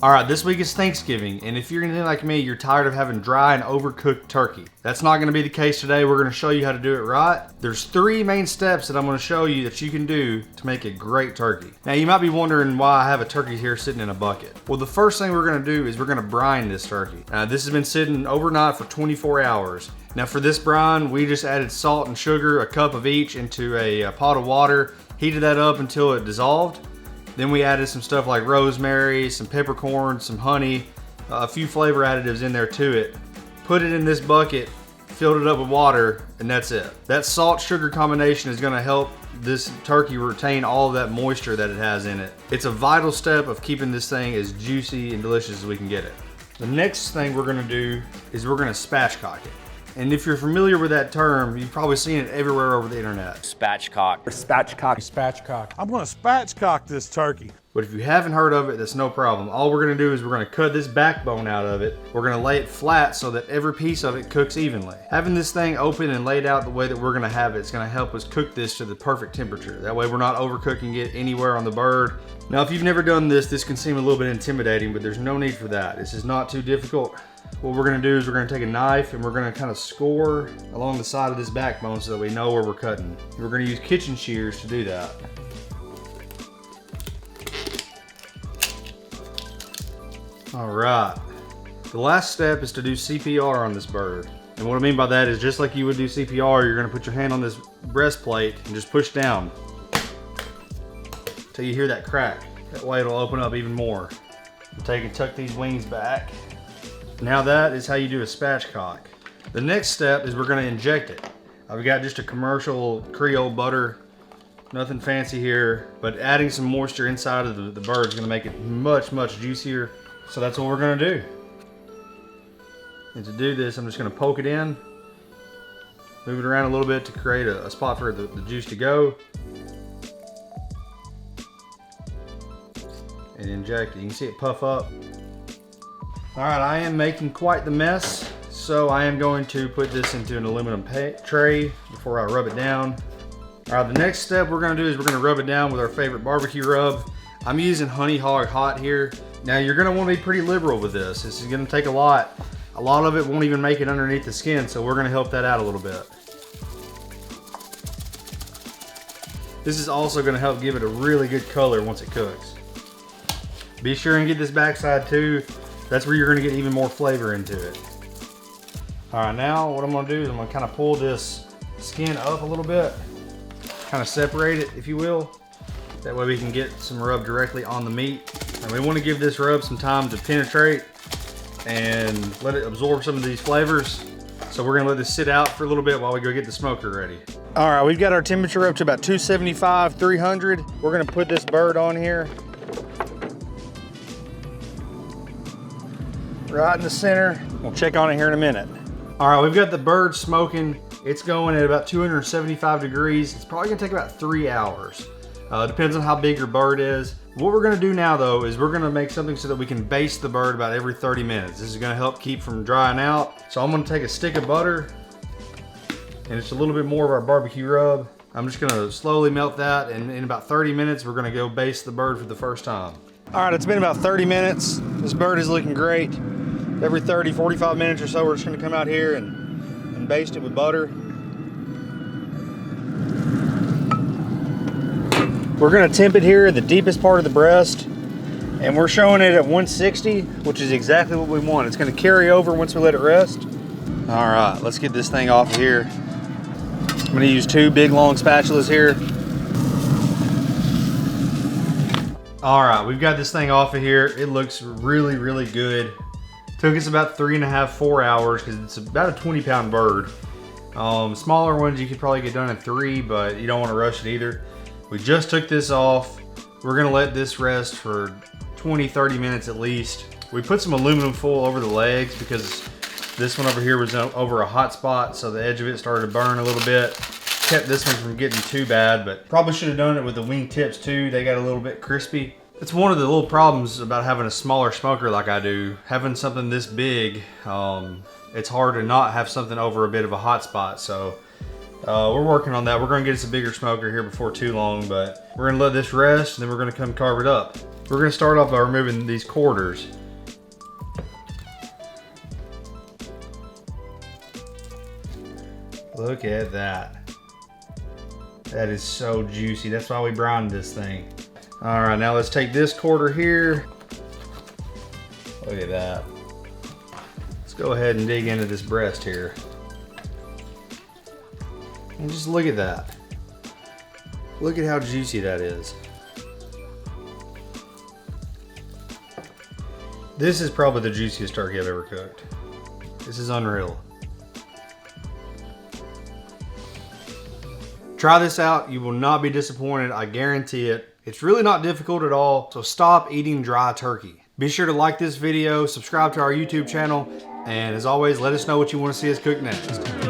All right, this week is Thanksgiving, and if you're anything like me, you're tired of having dry and overcooked turkey. That's not gonna be the case today. We're gonna show you how to do it right. There's 3 main steps that I'm gonna show you that you can do to make a great turkey. Now, you might be wondering why I have a turkey here sitting in a bucket. Well, the first thing we're gonna do is we're gonna brine this turkey. This has been sitting overnight for 24 hours. Now, for this brine, we just added salt and sugar, a cup of each, into a pot of water, heated that up until it dissolved. Then we added some stuff like rosemary, some peppercorns, some honey, a few flavor additives in there to it. Put it in this bucket, filled it up with water, and that's it. That salt-sugar combination is gonna help this turkey retain all of that moisture that it has in it. It's a vital step of keeping this thing as juicy and delicious as we can get it. The next thing we're gonna do is we're gonna spatchcock it. And if you're familiar with that term, you've probably seen it everywhere over the internet. Spatchcock. Spatchcock. Spatchcock. I'm gonna spatchcock this turkey. But if you haven't heard of it, that's no problem. All we're gonna do is we're gonna cut this backbone out of it. We're gonna lay it flat so that every piece of it cooks evenly. Having this thing open and laid out the way that we're gonna have it is gonna help us cook this to the perfect temperature. That way we're not overcooking it anywhere on the bird. Now, if you've never done this, this can seem a little bit intimidating, but there's no need for that. This is not too difficult. What we're gonna do is we're gonna take a knife and we're gonna kind of score along the side of this backbone so that we know where we're cutting. We're gonna use kitchen shears to do that. All right, the last step is to do CPR on this bird. And what I mean by that is just like you would do CPR, you're gonna put your hand on this breastplate and just push down until you hear that crack. That way it'll open up even more. Take and tuck these wings back. Now that is how you do a spatchcock. The next step is we're gonna inject it. I've got just a commercial Creole butter, nothing fancy here, but adding some moisture inside of the bird is gonna make it much, much juicier. So that's what we're gonna do. And to do this, I'm just gonna poke it in, move it around a little bit to create a spot for the juice to go. And inject it. You can see it puff up. All right, I am making quite the mess, so I am going to put this into an aluminum tray before I rub it down. All right, the next step we're gonna do is we're gonna rub it down with our favorite barbecue rub. I'm using Honey Hog Hot here. Now, you're gonna wanna be pretty liberal with this. This is gonna take a lot. A lot of it won't even make it underneath the skin, so we're gonna help that out a little bit. This is also gonna help give it a really good color once it cooks. Be sure and get this backside too. That's where you're gonna get even more flavor into it. All right, now what I'm gonna do is I'm gonna kind of pull this skin up a little bit, kind of separate it, if you will. That way we can get some rub directly on the meat. And we wanna give this rub some time to penetrate and let it absorb some of these flavors. So we're gonna let this sit out for a little bit while we go get the smoker ready. All right, we've got our temperature up to about 275, 300. We're gonna put this bird on here. Right in the center. We'll check on it here in a minute. All right, we've got the bird smoking. It's going at about 275 degrees. It's probably gonna take about 3 hours. Depends on how big your bird is. What we're gonna do now though is we're gonna make something so that we can baste the bird about every 30 minutes. This is gonna help keep from drying out. So I'm gonna take a stick of butter and it's a little bit more of our barbecue rub. I'm just gonna slowly melt that, and in about 30 minutes, we're gonna go baste the bird for the first time. All right, it's been about 30 minutes. This bird is looking great. Every 30, 45 minutes or so, we're just gonna come out here and baste it with butter. We're gonna temp it here in the deepest part of the breast, and we're showing it at 160, which is exactly what we want. It's gonna carry over once we let it rest. All right, let's get this thing off of here. I'm gonna use 2 big long spatulas here. All right, we've got this thing off of here. It looks really, really good. Took us about 3.5, 4 hours because it's about a 20-pound bird. Smaller ones you could probably get done in 3, but you don't want to rush it either. We just took this off. We're gonna let this rest for 20, 30 minutes at least. We put some aluminum foil over the legs because this one over here was over a hot spot, so the edge of it started to burn a little bit. Kept this one from getting too bad, but probably should have done it with the wing tips too. They got a little bit crispy. It's one of the little problems about having a smaller smoker like I do. Having something this big, it's hard to not have something over a bit of a hot spot. So we're working on that. We're gonna get us a bigger smoker here before too long, but we're gonna let this rest and then we're gonna come carve it up. We're gonna start off by removing these quarters. Look at that. That is so juicy. That's why we brined this thing. All right, now let's take this quarter here. Look at that. Let's go ahead and dig into this breast here. And just look at that. Look at how juicy that is. This is probably the juiciest turkey I've ever cooked. This is unreal. Try this out, you will not be disappointed, I guarantee it. It's really not difficult at all, so stop eating dry turkey. Be sure to like this video, subscribe to our YouTube channel, and as always, let us know what you want to see us cook next.